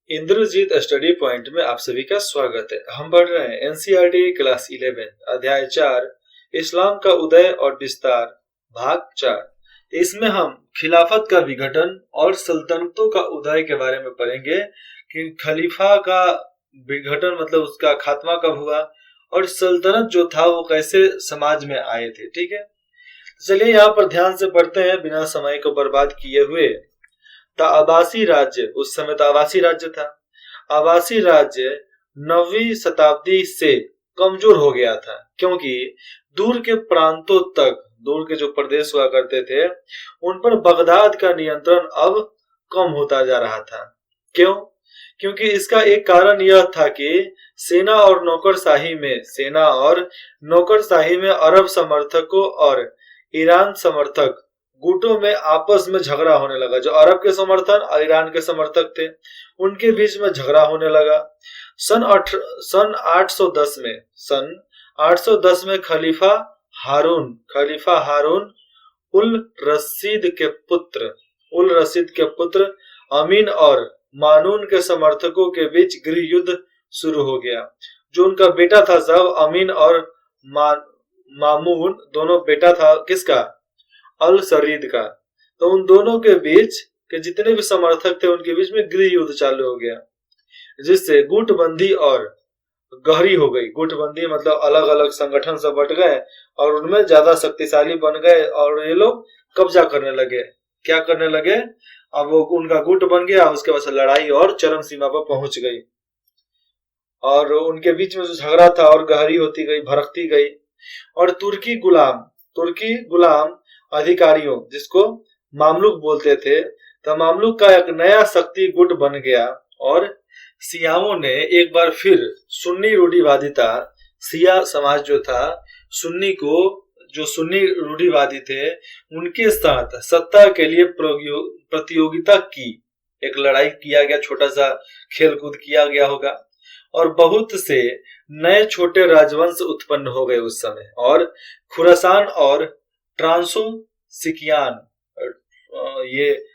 Indrajit study point में आप सभी का स्वागत है। हम पढ़ रहे हैं एनसीईआरटी क्लास 11 अध्याय 4 इस्लाम का उदय और विस्तार भाग 4। इसमें हम खिलाफत का विघटन और सल्तनतों का उदय के बारे में पढ़ेंगे कि खलीफा का विघटन मतलब उसका खात्मा कब हुआ और सल्तनत जो था वो कैसे समाज में आए थे। ठीक है, चलिए यहाँ पर ध्यान से पढ़ते हैं बिना समय को बर्बाद किए हुए। आवासी राज्य, उस समय तो आवासी राज्य था। आवासी राज्य 9वीं शताब्दी से कमजोर हो गया था क्योंकि दूर के प्रांतों तक, दूर के जो प्रदेश हुआ करते थे उन पर बगदाद का नियंत्रण अब कम होता जा रहा था। क्यों? क्योंकि इसका एक कारण यह था कि सेना और नौकरशाही में अरब समर्थकों और ईरान समर्थक गुटों में आपस में झगड़ा होने लगा। जो अरब के समर्थन और ईरान के समर्थक थे उनके बीच में झगड़ा होने लगा। सन 810 में खलीफा हारून उल रशीद के पुत्र अमीन और मानून के समर्थकों के बीच गृह युद्ध शुरू हो गया। जो उनका बेटा था सब अमीन और मामून, दोनों बेटा था किसका? अल सरीद का। तो उन दोनों के बीच के जितने भी समर्थक थे उनके बीच में गृह युद्ध चालू हो गया, जिससे गुटबंदी और गहरी हो गई। गुटबंदी मतलब अलग अलग संगठन सब बट गए और उनमें ज्यादा शक्तिशाली बन गए और ये लोग कब्जा करने लगे। क्या करने लगे? अब वो उनका गुट बन गया, उसके बाद लड़ाई और चरम सीमा पर पहुंच गई और उनके बीच में जो झगड़ा था और गहरी होती गई, भड़कती गई। और तुर्की गुलाम अधिकारियों, जिसको मामलुक बोलते थे, तो मामलुक का एक नया शक्ति गुट बन गया और सियाओं ने एक बार फिर सुन्नी रूढ़िवादिता, सिया समाज जो था, सुन्नी रूढ़िवादी थे, उनके साथ सत्ता के लिए प्रतियोगिता की। एक लड़ाई किया गया, छोटा सा खेल कूद किया गया होगा और बहुत से नए छोटे राजवंश उत्पन्न हो गए उस समय। और खुरासान और ट्रांसुक्सियान, ये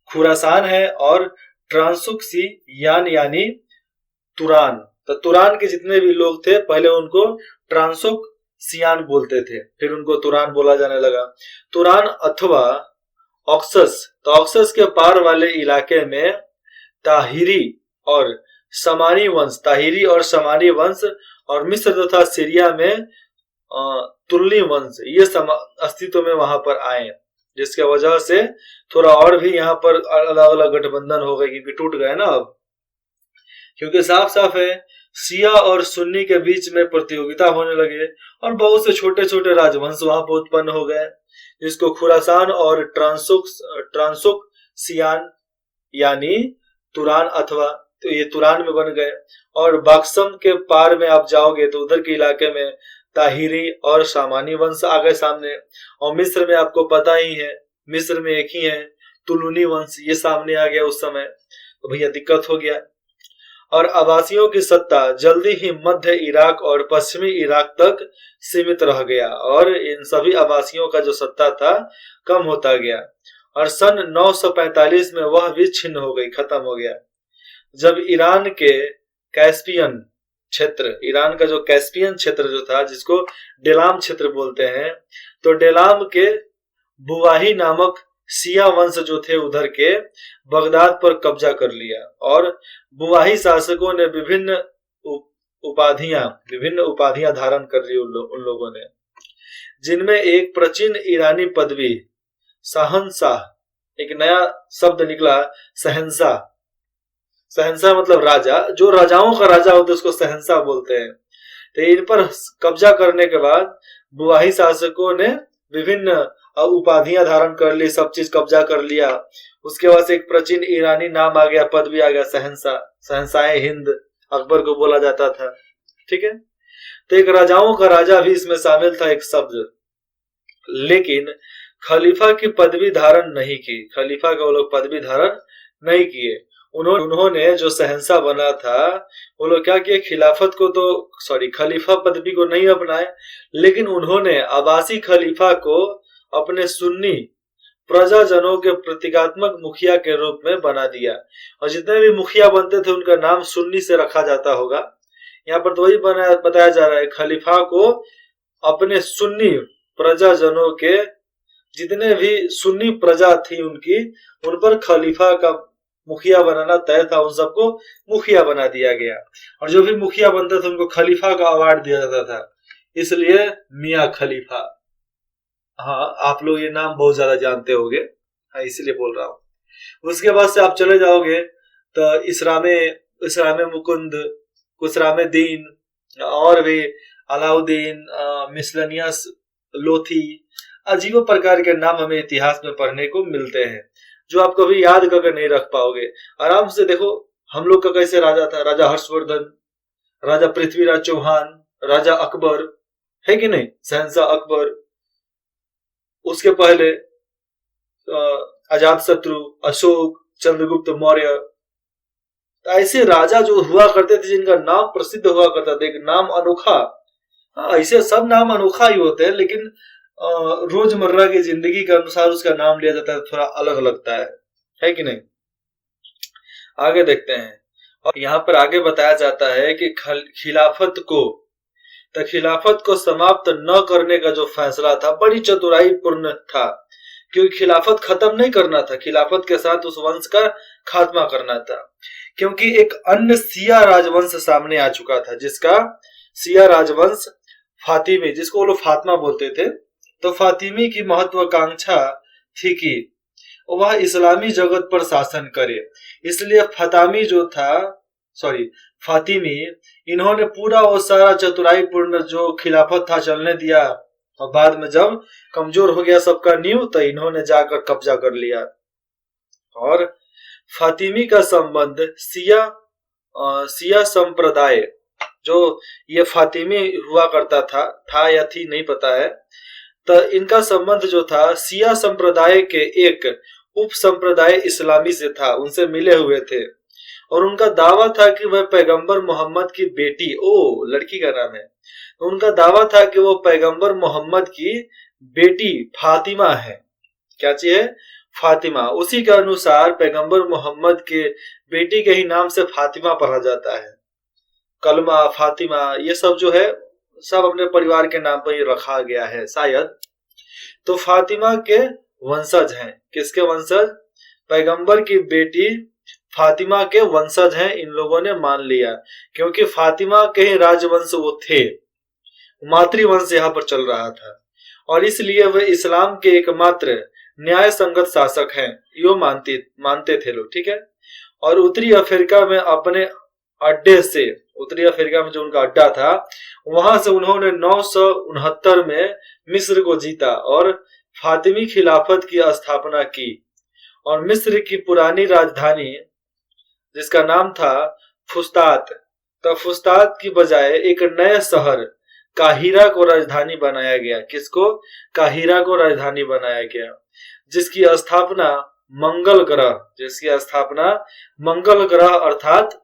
खुरासान है और ट्रांसुक्सियान यानी तुरान। तो तुरान के जितने भी लोग थे पहले उनको ट्रांसुक्सियान बोलते थे, फिर उनको तुरान बोला जाने लगा। तुरान अथवा ऑक्सस, तो ऑक्सस के पार वाले इलाके में ताहिरी और समानी वंश और मिस्र तथा सीरिया में तुर्ली वंश, ये अस्तित्व में वहां पर आए, जिसके वजह से थोड़ा और भी यहाँ पर अलग अलग गठबंधन हो गए क्योंकि टूट गए ना अब। क्योंकि साफ साफ है शिया और सुन्नी के बीच में प्रतियोगिता होने लगे और बहुत से छोटे छोटे राजवंश वहां पर उत्पन्न हो गए, जिसको खुरासान और ट्रांसुक्सियान यानी तुरान अथवा, तो ये तुरान में बन गए। और बक्सम के पार में आप जाओगे तो उधर के इलाके में ताहिरी और सामानी वंश आ गए सामने। और मिस्र में आपको पता ही है, मिस्र में एक ही है तुलुनी वंश, ये सामने आ गया उस समय। तो भैया दिक्कत हो गया और आवासियों की सत्ता जल्दी ही मध्य इराक और पश्चिमी इराक तक सीमित रह गया और इन सभी आवासियों का जो सत्ता था कम होता गया और सन 945 में वह भी छिन्न हो गई, खत्म हो गया, जब ईरान का जो कैस्पियन क्षेत्र जो था, जिसको डेलाम क्षेत्र बोलते हैं, तो डेलाम के बुवाही नामक शिया वंश जो थे उधर के बगदाद पर कब्जा कर लिया और बुवाही शासकों ने विभिन्न उपाधियां धारण कर ली उन लोगों ने, जिनमें एक प्राचीन ईरानी पदवी शहंशाह, एक नया शब्द निकला शहंशाह मतलब राजा, जो राजाओं का राजा होता है उसको शहंशाह बोलते हैं। तो इन पर कब्जा करने के बाद बुवाही शासकों ने विभिन्न उपाधियां धारण कर ली, सब चीज कब्जा कर लिया। उसके बाद एक प्राचीन ईरानी नाम आ गया, पदवी आ गया शहंशाह हिंद, अकबर को बोला जाता था। ठीक है, तो एक राजाओं का राजा भी इसमें शामिल था एक शब्द, लेकिन खलीफा की पदवी धारण नहीं की, खलीफा का वो लोग पदवी धारण नहीं किए। उन्होंने जो शहंशाह बना था वो लोग क्या किए, खलीफा पदवी को नहीं अपनाए, लेकिन उन्होंने अब्बासी खलीफा को अपने सुन्नी प्रजाजनों के प्रतीकात्मक मुखिया के रूप में बना दिया। और जितने भी मुखिया बनते थे उनका नाम सुन्नी से रखा जाता होगा। यहाँ पर तो वही बताया जा रहा है, खलीफा को अपने सुन्नी प्रजाजनों के, जितने भी सुन्नी प्रजा थी उनकी, उन पर खलीफा का मुखिया बनाना तय था। उन सबको मुखिया बना दिया गया और जो भी मुखिया बनते थे उनको खलीफा का अवार्ड दिया जाता था, इसलिए मियां खलीफा। हाँ, आप लोग ये नाम बहुत ज्यादा जानते होंगे, हाँ इसलिए बोल रहा हूँ। उसके बाद से आप चले जाओगे तो इसरामे मुकुंद, कुसरामे दीन और भी अलाउद्दीन, मिसलेनियस लोथी, अजीब प्रकार के नाम हमें इतिहास में पढ़ने को मिलते हैं जो आप कभी याद करके नहीं रख पाओगे। आराम से देखो हम लोग का कैसे राजा था, राजा हर्षवर्धन, राजा पृथ्वीराज चौहान, राजा अकबर, है कि नहीं, शहंशाह अकबर, उसके पहले अजात शत्रु, अशोक, चंद्रगुप्त मौर्य। ऐसे राजा जो हुआ करते थे जिनका नाम प्रसिद्ध हुआ करता था, एक नाम अनोखा। हाँ, ऐसे सब नाम अनोखा ही होते हैं, लेकिन रोजमर्रा की जिंदगी के अनुसार उसका नाम लिया जाता है, थोड़ा अलग लगता है कि नहीं। आगे देखते हैं, और यहाँ पर आगे बताया जाता है कि खिलाफत को समाप्त न करने का जो फैसला था बड़ी चतुराई पूर्ण था, क्योंकि खिलाफत खत्म नहीं करना था, खिलाफत के साथ उस वंश का खात्मा करना था। क्योंकि एक अन्य सिया राजवंश सामने आ चुका था, जिसका सिया राजवंश फातिमी, जिसको वो लोग फातिमा बोलते थे, तो फातिमी की महत्वाकांक्षा थी कि वह इस्लामी जगत पर शासन करे। इसलिए फातिमी, इन्होंने पूरा वो सारा चतुराई पूर्ण जो खिलाफत था चलने दिया, और बाद में जब कमजोर हो गया सबका नींव तो इन्होंने जाकर कब्जा कर लिया। और फातिमी का संबंध सिया संप्रदाय, जो ये फातिमी हुआ करता था या थी नहीं पता है, तो इनका संबंध जो था सिया संप्रदाय के एक उप संप्रदाय इस्लामी से था, उनसे मिले हुए थे। और उनका दावा था कि वह पैगंबर मोहम्मद की बेटी, लड़की का नाम है, उनका दावा था कि वो पैगंबर मोहम्मद की बेटी फातिमा है। क्या चीज है? फातिमा। उसी के अनुसार पैगंबर मोहम्मद के बेटी के ही नाम से फातिमा पढ़ा जाता है। कलमा, फातिमा, ये सब जो है सब अपने परिवार के नाम पर ही रखा गया है शायद। तो फातिमा के वंशज हैं। किसके वंशज? पैगंबर की बेटी फातिमा के वंशज हैं, इन लोगों ने मान लिया, क्योंकि फातिमा के ही राजवंश वो थे, मातृवंश यहाँ पर चल रहा था, और इसलिए वे इस्लाम के एकमात्र न्याय संगत शासक हैं, यो मानते थे लोग। ठीक है। और उत्तरी अफ्रीका में अपने अड्डे से, उत्तरी अफ्रीका में जो उनका अड्डा था, वहां से उन्होंने 969 में मिस्र को जीता और फातिमी खिलाफत की स्थापना की। और मिस्र की पुरानी राजधानी, जिसका नाम था फुस्तात, तो फुस्तात की बजाय एक नए शहर काहिरा को राजधानी बनाया गया। किसको? काहिरा को राजधानी बनाया गया, जिसकी स्थापना मंगल ग्रह अर्थात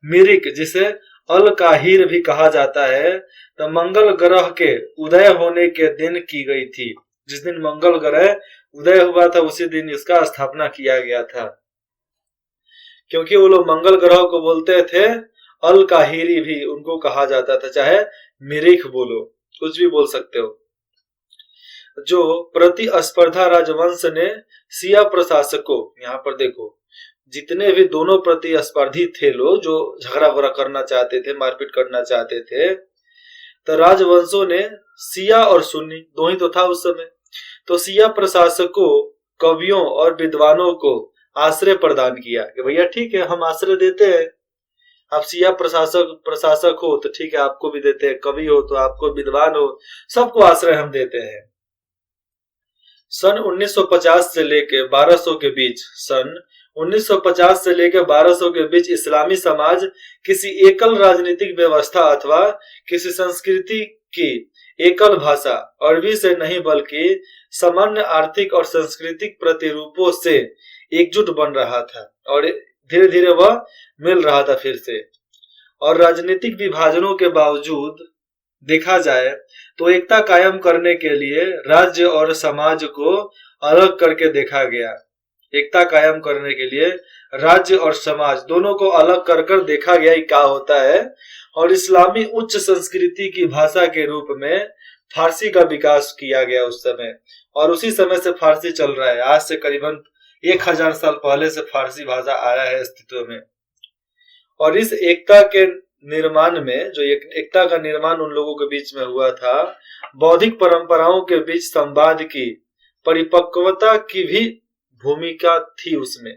मिरिक, जिसे अल काहिर भी कहा जाता है, तो मंगल ग्रह के उदय होने के दिन की गई थी। जिस दिन मंगल ग्रह उदय हुआ था उसी दिन इसका स्थापना किया गया था, क्योंकि वो लोग मंगल ग्रह को बोलते थे अल काहिरी भी उनको कहा जाता था, चाहे मिरिख बोलो, कुछ भी बोल सकते हो। जो प्रतिस्पर्धा राजवंश ने सिया प्रशासकों, यहाँ पर देखो जितने भी दोनों प्रतिस्पर्धी थे लोग जो झगड़ा वगड़ा करना चाहते थे, मारपीट करना चाहते थे, तो राजवंशों ने सिया और सुन्नी दो ही तो था उस समय, तो सिया प्रशासकों, कवियों और विद्वानों को आश्रय प्रदान किया कि भैया ठीक है हम आश्रय देते हैं, आप सिया प्रशासक हो तो ठीक है आपको भी देते हैं, कवि हो तो आपको, विद्वान हो, सबको आश्रय हम देते हैं। सन 1950 से लेकर 1200 के बीच, सन 1950 से लेकर 1200 के बीच इस्लामी समाज किसी एकल राजनीतिक व्यवस्था अथवा किसी संस्कृति की एकल भाषा, अरबी से नहीं बल्कि सामान्य आर्थिक और सांस्कृतिक प्रतिरूपों से एकजुट बन रहा था, और धीरे धीरे वह मिल रहा था फिर से। और राजनीतिक विभाजनों के बावजूद देखा जाए तो एकता कायम करने के लिए राज्य और समाज को अलग करके देखा गया। एकता कायम करने के लिए राज्य और समाज दोनों को अलग कर कर देखा गया क्या होता है। और इस्लामी उच्च संस्कृति की भाषा के रूप में फारसी का विकास किया गया उस समय, और उसी समय से फारसी चल रहा है। आज से करीबन 1000 साल पहले से फारसी भाषा आया है अस्तित्व में। और इस एकता के निर्माण में, जो एकता का निर्माण उन लोगों के बीच में हुआ था, बौद्धिक परंपराओं के बीच संवाद की परिपक्वता की भी भूमिका थी उसमें।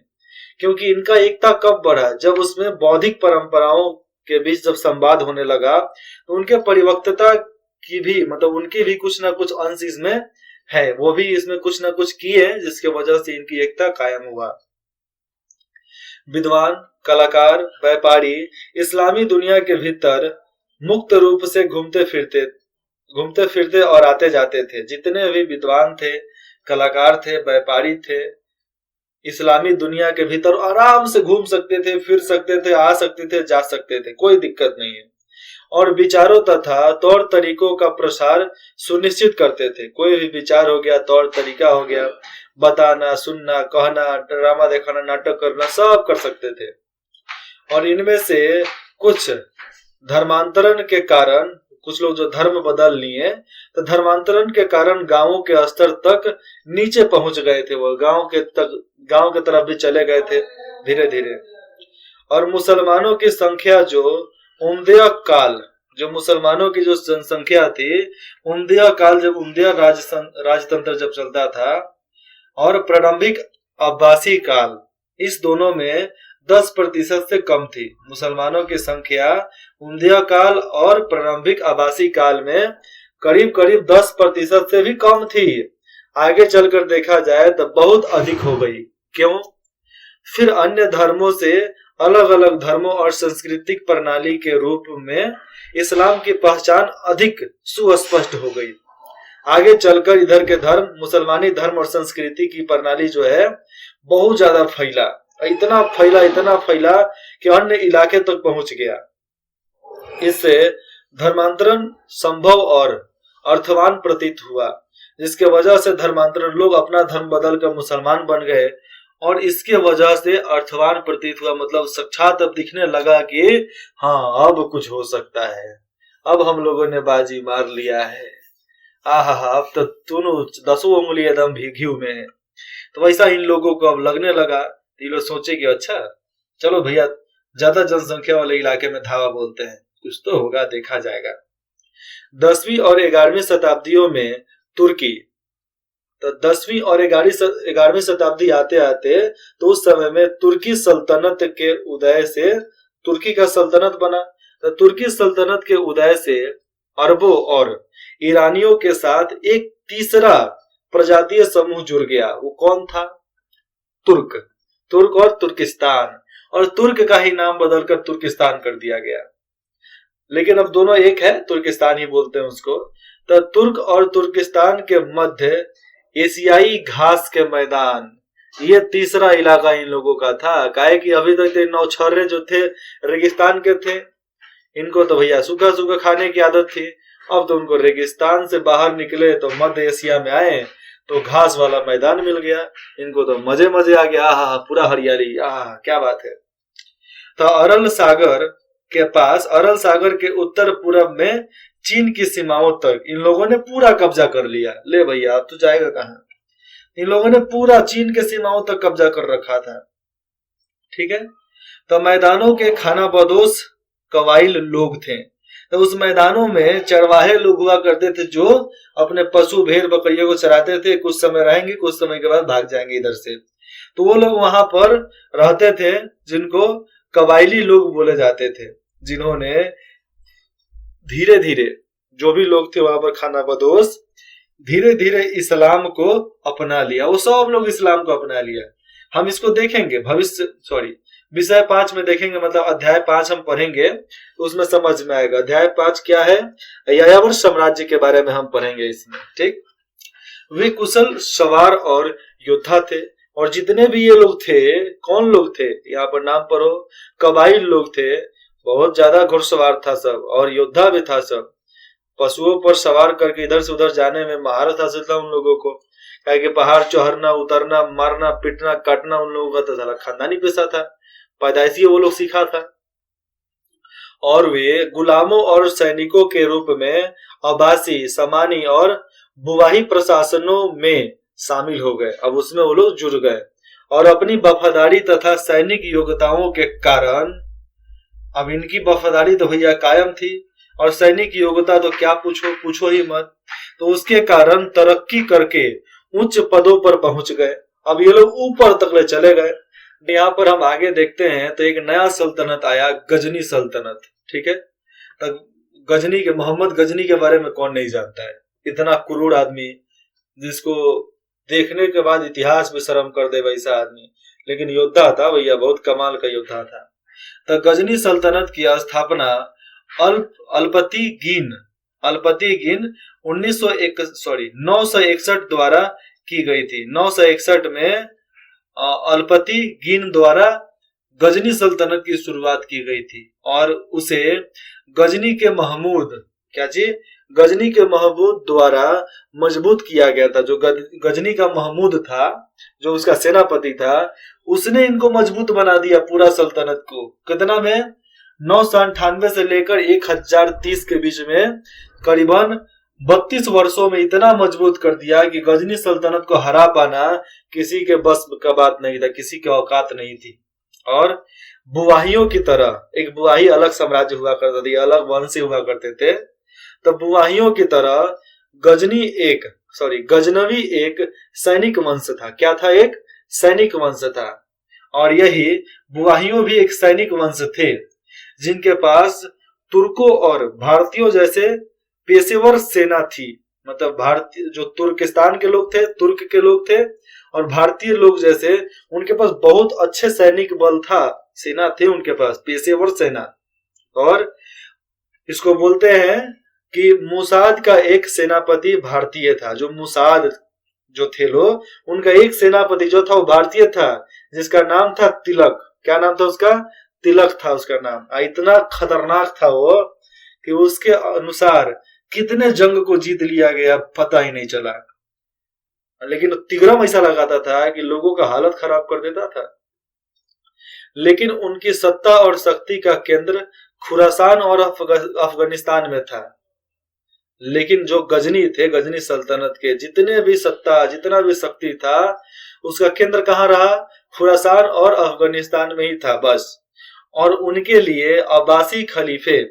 क्योंकि इनका एकता कब बढ़ा, जब उसमें बौद्धिक परंपराओं के बीच जब संवाद होने लगा, तो उनके परिपक्वता की भी, मतलब उनकी भी कुछ ना कुछ अंश इसमें है, वो भी इसमें कुछ ना कुछ किए, जिसके वजह से इनकी एकता कायम हुआ। विद्वान, कलाकार, व्यापारी इस्लामी दुनिया के भीतर मुक्त रूप से घूमते फिरते और आते जाते थे। जितने भी विद्वान थे, कलाकार थे, व्यापारी थे, इस्लामी दुनिया के भीतर आराम से घूम सकते थे, फिर सकते थे, आ सकते थे, जा सकते थे, कोई दिक्कत नहीं है। और विचारों तथा तौर तरीकों का प्रसार सुनिश्चित करते थे। कोई भी विचार हो गया, तौर तरीका हो गया, बताना, सुनना, कहना, ड्रामा दिखाना, नाटक करना, सब कर सकते थे। और इनमें से कुछ धर्मांतरण के कारण, कुछ लोग जो धर्म बदल लिए, तो धर्मांतरण के कारण गांवों के स्तर तक नीचे पहुंच गए थे। वो गांव के तरफ भी चले गए थे धीरे धीरे। और मुसलमानों की संख्या जो मुसलमानों की जो जनसंख्या थी, उमदिया काल, जब उमदिया राजतंत्र जब चलता था, और प्रारंभिक अब्बासी काल, इस दोनों में 10% से कम थी। मुसलमानों की संख्या उमदिया काल और प्रारंभिक अब्बासी काल में करीब करीब 10% से भी कम थी। आगे चलकर देखा जाए तो बहुत अधिक हो गई। क्यों? फिर अन्य धर्मों से अलग अलग धर्मों और सांस्कृतिक प्रणाली के रूप में इस्लाम की पहचान अधिक सुस्पष्ट हो गई। आगे चलकर इधर के धर्म, मुसलमानी धर्म और संस्कृति की प्रणाली जो है बहुत ज्यादा फैला, इतना फैला कि अन्य इलाके तक पहुंच गया। इससे धर्मांतरण संभव और अर्थवान प्रतीत हुआ, जिसके वजह से धर्मांतरण लोग अपना धर्म बदल कर मुसलमान बन गए, और इसके वजह से अर्थवान प्रतीत हुआ, मतलब साक्षात अब दिखने लगा कि हाँ अब कुछ हो सकता है, अब हम लोगों ने बाजी मार लिया है, आहा अब तो दोनों 10 उंगली एकदम घी में है। तो वैसा इन लोगों को अब लगने लगा। ये लोग सोचे कि अच्छा चलो भैया, ज्यादा जनसंख्या वाले इलाके में धावा बोलते हैं, कुछ तो होगा, देखा जाएगा। 10वीं और 11वीं शताब्दियों में तुर्की, तो 10वीं और 11वीं शताब्दी आते आते तो उस समय में तुर्की सल्तनत के उदय से तुर्की का सल्तनत बना। तो तुर्की सल्तनत के उदय से अरबों और ईरानियों के साथ एक तीसरा प्रजातीय समूह जुड़ गया। वो कौन था? तुर्क और तुर्किस्तान, और तुर्क का ही नाम बदलकर तुर्किस्तान कर दिया गया, लेकिन अब दोनों एक है, तुर्किस्तान ही बोलते हैं उसको। तो तुर्क और तुर्किस्तान के मध्य एशियाई घास के मैदान, ये तीसरा इलाका इन लोगों का था। काहे कि अभी तक तो नौछर्रे जो थे रेगिस्तान के थे, इनको तो भैया सूखा सूखा खाने की आदत थी। अब तो उनको रेगिस्तान से बाहर निकले तो मध्य एशिया में आए तो घास वाला मैदान मिल गया, इनको तो मजे मजे आ गया, आहा पूरा हरियाली, आहा क्या बात है। तो अरल सागर के पास, अरल सागर के उत्तर पूर्व में चीन की सीमाओं तक इन लोगों ने पूरा कब्जा कर लिया। ले भैया अब तो जाएगा कहां? इन लोगों ने पूरा चीन के सीमाओं तक कब्जा कर रखा था। ठीक है। तो मैदानों के खानाबदोश कबाइल लोग थे। तो उस मैदानों में चरवाहे लोग हुआ करते थे, जो अपने पशु भेड़ बकरियों को चराते थे। कुछ समय रहेंगे, कुछ समय के बाद भाग जाएंगे इधर से। तो वो लोग वहां पर रहते थे, जिनको कबाइली लोग बोले जाते थे, जिन्होंने धीरे धीरे, जो भी लोग थे वहां पर खानाबदोश, धीरे धीरे इस्लाम को अपना लिया। वो सब लोग इस्लाम को अपना लिया। हम इसको देखेंगे विषय 5 में देखेंगे, मतलब अध्याय 5 हम पढ़ेंगे तो उसमें समझ में आएगा। अध्याय 5 क्या है? यायावर साम्राज्य के बारे में हम पढ़ेंगे इसमें। ठीक। वे कुशल सवार और योद्धा थे, और जितने भी ये लोग थे, कौन लोग थे यहाँ पर नाम पढ़ो, कबाइल लोग थे। बहुत ज्यादा घुड़सवार था सब, और योद्धा भी था सब। पशुओं पर सवार करके इधर से उधर जाने में महारत हासिल था उन लोगों को, क्या कि पहाड़ चढ़ना उतरना मारना पीटना काटना उन लोगों का तो साला खानदानी पेशा था, पैदाइशी वो लोग सीखा था। और वे गुलामों और सैनिकों के रूप में आभासी सामानी और बुवाही प्रशासनों में शामिल हो गए। अब उसमें वो लोग जुड़ गए और अपनी वफादारी तथा सैनिक योग्यताओं के कारण, अब इनकी वफादारी तो भैया कायम थी और सैनिक योग्यता तो क्या पूछो ही मत, तो उसके कारण तरक्की करके उच्च पदों पर पहुंच गए। अब ये लोग ऊपर तक ले चले गए। यहाँ पर हम आगे देखते हैं तो एक नया सल्तनत आया, गजनी सल्तनत। ठीक है, तो गजनी के मोहम्मद गजनी के बारे में कौन नहीं जानता है, इतना क्रूर आदमी जिसको देखने के बाद इतिहास में शर्म कर दे वैसा आदमी, लेकिन योद्धा था भैया, बहुत कमाल का योद्धा था। तो गजनी सल्तनत की स्थापना अल्पती गिन 961 द्वारा की गई थी। 961 में अल्पती गिन द्वारा गजनी सल्तनत की शुरुआत की गई थी और उसे गजनी के महमूद द्वारा मजबूत किया गया था। जो गजनी का महमूद था, जो उसका सेनापति था, उसने इनको मजबूत बना दिया पूरा सल्तनत को। कितना में 998 से लेकर 1030 के बीच में करीबन 32 वर्षों में इतना मजबूत कर दिया कि गजनी सल्तनत को हरा पाना किसी के बस का बात नहीं था, किसी के औकात नहीं थी। और बुवाहियों की तरह, एक बुवाही अलग साम्राज्य हुआ करता था, अलग वंश हुआ करते थे, तो बुवाहियों की तरह गजनवी एक सैनिक वंश था। क्या था? एक सैनिक वंश था। और यही बुवाहियों भी एक सैनिक वंश थे जिनके पास तुर्कों और भारतीयों जैसे पेशेवर सेना थी। मतलब भारतीय जो तुर्किस्तान के लोग थे, तुर्क के लोग थे, और भारतीय लोग जैसे उनके पास बहुत अच्छे सैनिक बल था, सेना थे उनके पास, पेशेवर सेना। और इसको बोलते हैं कि मुसाद का एक सेनापति भारतीय था। जो मुसाद जो थे लोग, उनका एक सेनापति जो था वो भारतीय था, जिसका नाम था तिलक। क्या नाम था उसका? तिलक था उसका नाम। इतना खतरनाक था वो कि उसके अनुसार कितने जंग को जीत लिया गया पता ही नहीं चला, लेकिन तिग्रम ऐसा लगाता था कि लोगों का हालत खराब कर देता था। लेकिन उनकी सत्ता और शक्ति का केंद्र खुरासान और अफगानिस्तान में था। लेकिन जो गजनी थे, गजनी सल्तनत के जितने भी सत्ता, जितना भी शक्ति था, उसका केंद्र कहाँ रहा? खुरासान और अफगानिस्तान में ही था बस। और उनके लिए अब्बासी खलीफे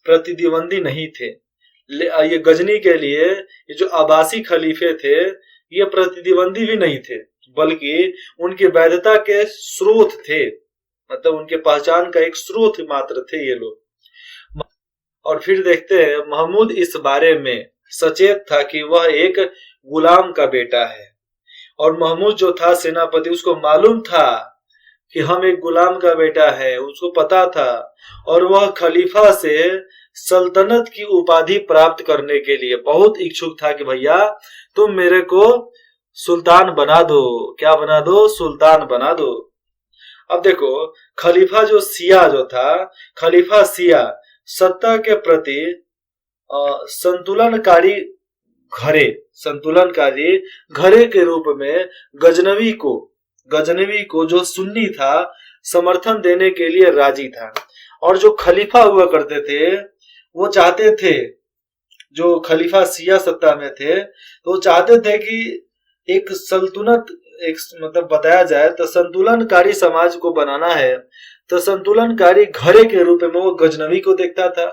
प्रतिद्वंदी नहीं थे। ये गजनी के लिए ये जो अब्बासी खलीफे थे, ये प्रतिद्वंदी भी नहीं थे, बल्कि उनकी वैधता के स्रोत थे। मतलब उनके पहचान का एक स्रोत मात्र थे ये लोग। और फिर देखते हैं, महमूद इस बारे में सचेत था कि वह एक गुलाम का बेटा है। और महमूद जो था सेनापति, उसको मालूम था कि हम एक गुलाम का बेटा है, उसको पता था। और वह खलीफा से सल्तनत की उपाधि प्राप्त करने के लिए बहुत इच्छुक था कि भैया तुम मेरे को सुल्तान बना दो। क्या बना दो? सुल्तान बना दो। अब देखो, खलीफा जो था, खलीफा शिया सत्ता के प्रति संतुलनकारी घरे के रूप में गजनवी को जो सुन्नी था समर्थन देने के लिए राजी था। और जो खलीफा हुआ करते थे वो चाहते थे, जो खलीफा शिया सत्ता में थे, तो वो चाहते थे कि एक मतलब बताया जाए तो संतुलनकारी समाज को बनाना है। तो संतुलनकारी घरे के रूप में वो गजनवी को देखता था,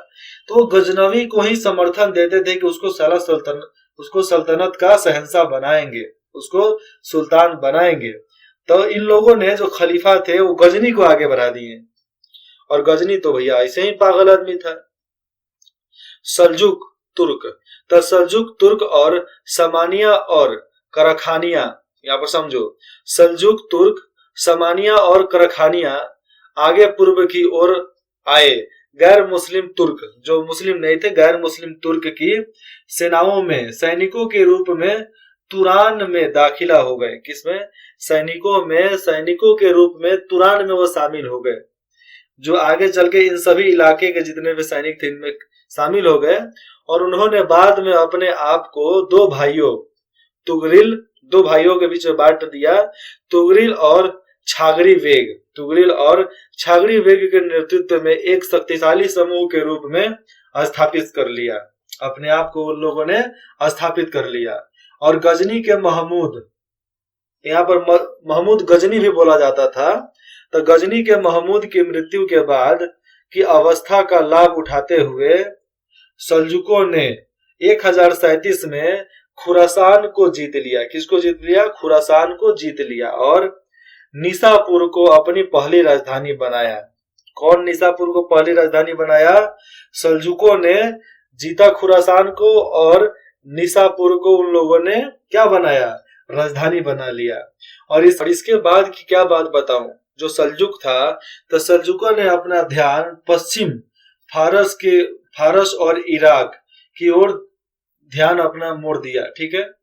तो वो गजनवी को ही समर्थन देते थे कि उसको सल्तनत का शहंशाह बनाएंगे, उसको सुल्तान बनाएंगे। तो इन लोगों ने जो खलीफा थे वो गजनी को आगे बढ़ा दिए। और गजनी तो भैया ऐसे ही पागल आदमी था। सल्जुक तुर्क और समानिया और करखानिया, यहाँ पर समझो, सल्जुक तुर्क, समानिया और करखानिया आगे पूर्व की ओर आए। गैर मुस्लिम तुर्क, जो मुस्लिम नहीं थे, गैर मुस्लिम तुर्क की सेनाओं में सैनिकों के रूप में तुरान में दाखिला हो गए। किसमें? सैनिकों के रूप में तुरान में वो शामिल हो गए। जो आगे चल के इन सभी इलाके के जितने भी सैनिक थे इनमें शामिल हो गए। और उन्होंने बाद में अपने आप को दो भाइयों तुगरिल दो भाइयों के बीच में बांट दिया। तुगरिल और छागरी वेग, तुगरिल और छागरी वेग के नेतृत्व में एक शक्तिशाली समूह के रूप में स्थापित कर लिया। अपने आप को उन लोगों ने स्थापित कर लिया। और गजनी के महमूद, यहाँ पर महमूद गजनी भी बोला जाता था, तो गजनी के महमूद की मृत्यु के बाद की अवस्था का लाभ उठाते हुए सल्जुकों ने 1037 में खुरासान को जीत लिया। किसको जीत लिया? खुरासान को जीत लिया और निसापुर को अपनी पहली राजधानी बनाया। कौन निसापुर को पहली राजधानी बनाया? सल्जुकों ने जीता खुरासान को और निसापुर को उन लोगों ने क्या बनाया? राजधानी बना लिया। और इसके बाद की क्या बात बताऊं, जो सल्जुक था, तो सल्जुकों ने अपना ध्यान पश्चिम फारस और इराक की ओर ध्यान अपना मोड़ दिया। ठीक है।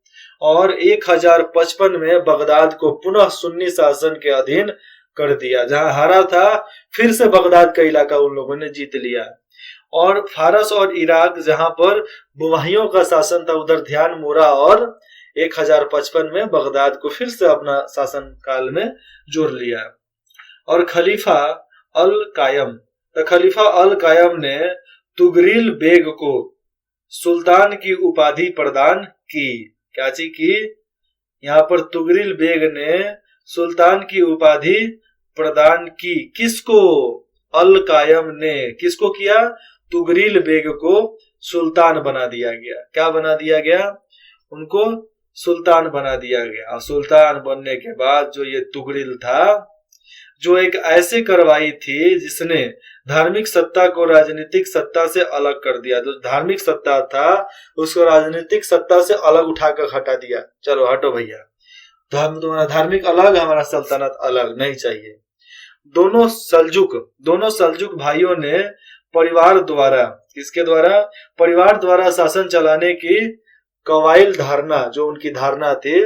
और 1055 में बगदाद को पुनः सुन्नी शासन के अधीन कर दिया। जहां हारा था, फिर से बगदाद का इलाका उन लोगों ने जीत लिया। और फारस और इराक जहां पर बुमाइयों का शासन था, उधर ध्यान मोड़ा और 1055 में बगदाद को फिर से अपना शासन काल में जोड़ लिया। और खलीफा अल कायम, तो खलीफा अल कायम ने तुगरिल बेग को सुल्तान की उपाधि प्रदान की। क्या चीज की? यहाँ पर तुगरिल बेग ने सुल्तान की उपाधि प्रदान की। किसको? अल कायम ने। किसको किया? तुगरिल बेग को सुल्तान बना दिया गया। क्या बना दिया गया? उनको सुल्तान बना दिया गया। और सुल्तान बनने के बाद जो ये तुगरिल था, जो एक ऐसी कार्रवाई थी जिसने धार्मिक सत्ता को राजनीतिक सत्ता से अलग कर दिया। जो धार्मिक सत्ता था उसको राजनीतिक सत्ता से अलग उठाकर हटा दिया। चलो हटो भैया, तुम्हारा धार्मिक अलग, हमारा सल्तनत अलग, नहीं चाहिए। दोनों सल्जुक भाइयों ने परिवार द्वारा, किसके द्वारा? परिवार द्वारा शासन चलाने की कबाइल धारणा, जो उनकी धारणा थी,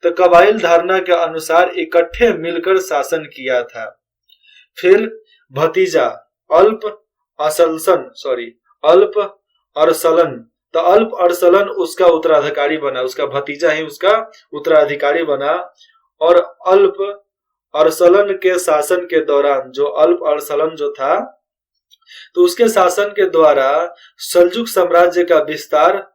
तो कबाइल धारणा के अनुसार इकट्ठे मिलकर शासन किया था। फिर भतीजा अल्प अरसलन, तो अल्प अरसलन उसका उत्तराधिकारी बना, उसका भतीजा ही उसका उत्तराधिकारी बना। और अल्प अरसलन के शासन के दौरान, जो अल्प अरसलन जो था, तो उसके शासन के द्वारा सल्जुक साम्राज्य का विस्तार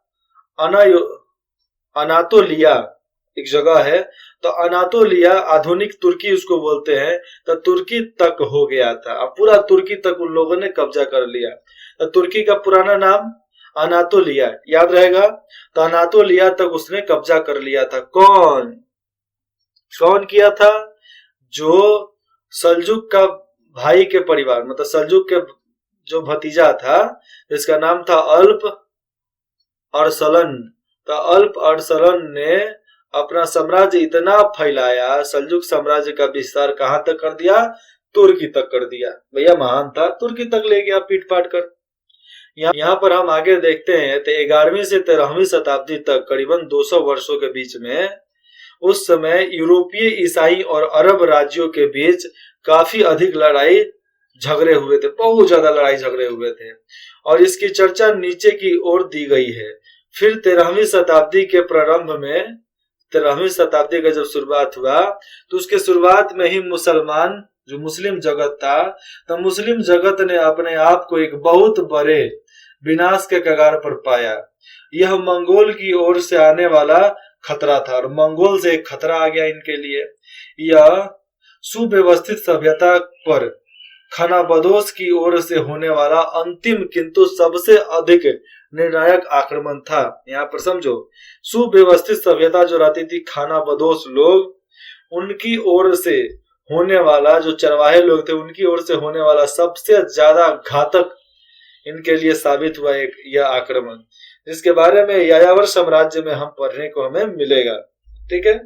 अनातोलिया एक जगह है, तो अनातोलिया, आधुनिक तुर्की उसको बोलते हैं, तो तुर्की तक हो गया था। अब पूरा तुर्की तक उन लोगों ने कब्जा कर लिया। तो तुर्की का पुराना नाम अनातोलिया, याद रहेगा। तो अनातोलिया तक उसने कब्जा कर लिया था। कौन किया था? जो सल्जुक का भाई के परिवार, मतलब सल्जुक के जो भतीजा था, जिसका नाम था अल्प अरसलन। तो अल्प अरसलन ने अपना साम्राज्य इतना फैलाया, सल्जुक साम्राज्य का विस्तार कहां तक कर दिया? तुर्की तक कर दिया। भैया महान था, तुर्की तक ले गया पीट पाट कर। यहाँ पर हम आगे देखते हैं, तो 11वीं से 13वीं शताब्दी तक करीबन 200 वर्षों के बीच में, उस समय यूरोपीय, ईसाई और अरब राज्यों के बीच काफी अधिक लड़ाई झगड़े हुए थे, बहुत ज्यादा लड़ाई झगड़े हुए थे। और इसकी चर्चा नीचे की ओर दी गई है। फिर 13वीं शताब्दी के प्रारंभ में, 13वीं शताब्दी का जब शुरुआत हुआ, तो उसके शुरुआत में ही मुसलमान, जो मुस्लिम जगत था, तो मुस्लिम जगत ने अपने आप को एक बहुत बड़े विनाश के कगार पर पाया। यह मंगोल की ओर से आने वाला खतरा था, और मंगोल से एक खतरा आ गया इनके लिए। यह सुव्यवस्थित सभ्यता पर खानाबदोश की ओर से होने वाला अंतिम किंतु सबसे अधिक निर्णायक आक्रमण था। यहाँ पर समझो, सुव्यवस्थित सभ्यता जो रहती थी, खानाबदोश लोग, उनकी ओर से होने वाला, जो चरवाहे लोग थे, उनकी ओर से होने वाला सबसे ज्यादा घातक इनके लिए साबित हुआ एक यह आक्रमण, जिसके बारे में यायावर साम्राज्य में हम पढ़ने को हमें मिलेगा। ठीक है।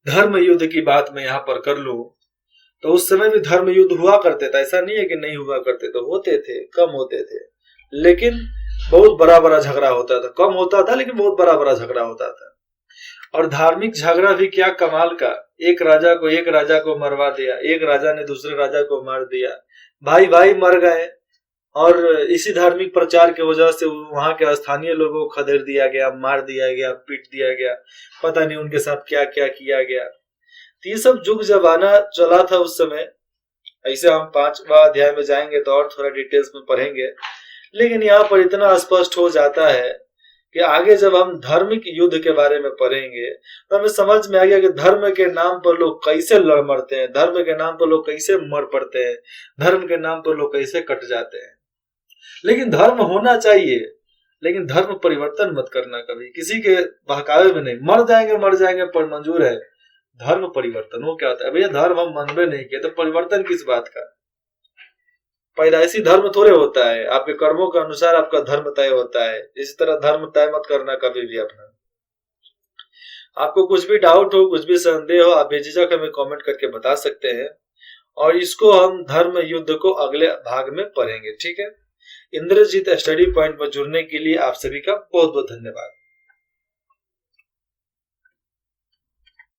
धर्म युद्ध की बात मैं यहाँ पर कर लूं, तो उस समय भी धर्म युद्ध हुआ करते थे, ऐसा नहीं है कि नहीं हुआ करते, तो होते थे, कम होते थे, लेकिन बहुत बड़ा बड़ा झगड़ा होता था। कम होता था लेकिन बहुत बड़ा बड़ा झगड़ा होता था। और धार्मिक झगड़ा भी क्या कमाल का, एक राजा को मरवा दिया, एक राजा ने दूसरे राजा को मार दिया, भाई भाई मर गए, और इसी धार्मिक प्रचार की वजह से वहां के स्थानीय लोगों को खदेड़ दिया गया, मार दिया गया, पीट दिया गया, पता नहीं उनके साथ क्या क्या किया गया। तो ये सब जुग जमाना चला था उस समय। ऐसे हम 5वां अध्याय में जाएंगे तो और थोड़ा डिटेल्स में पढ़ेंगे, लेकिन यहाँ पर इतना स्पष्ट हो जाता है कि आगे जब हम धार्मिक युद्ध के बारे में पढ़ेंगे तो हमें समझ में आ गया कि धर्म के नाम पर लोग कैसे लड़ मरते हैं, धर्म के नाम पर लोग कैसे मर पड़ते हैं, धर्म के नाम पर लोग कैसे कट जाते हैं। लेकिन धर्म होना चाहिए, लेकिन धर्म परिवर्तन मत करना कभी, किसी के बहकावे में नहीं। मर जाएंगे पर मंजूर है, धर्म परिवर्तन वो क्या होता है भैया? धर्म हम मनबे नहीं किए तो परिवर्तन किस बात का? पैदाइशी धर्म थोड़े होता है, आपके कर्मों के अनुसार आपका धर्म तय होता है। इसी तरह धर्म तय मत करना कभी भी अपना। आपको कुछ भी डाउट हो, कुछ भी संदेह हो, आप बेझिझक हमें कमेंट करके बता सकते हैं, और इसको हम धर्म युद्ध को अगले भाग में पढ़ेंगे, ठीक है। इंद्रजीत स्टडी पॉइंट पर जुड़ने के लिए आप सभी का बहुत बहुत धन्यवाद।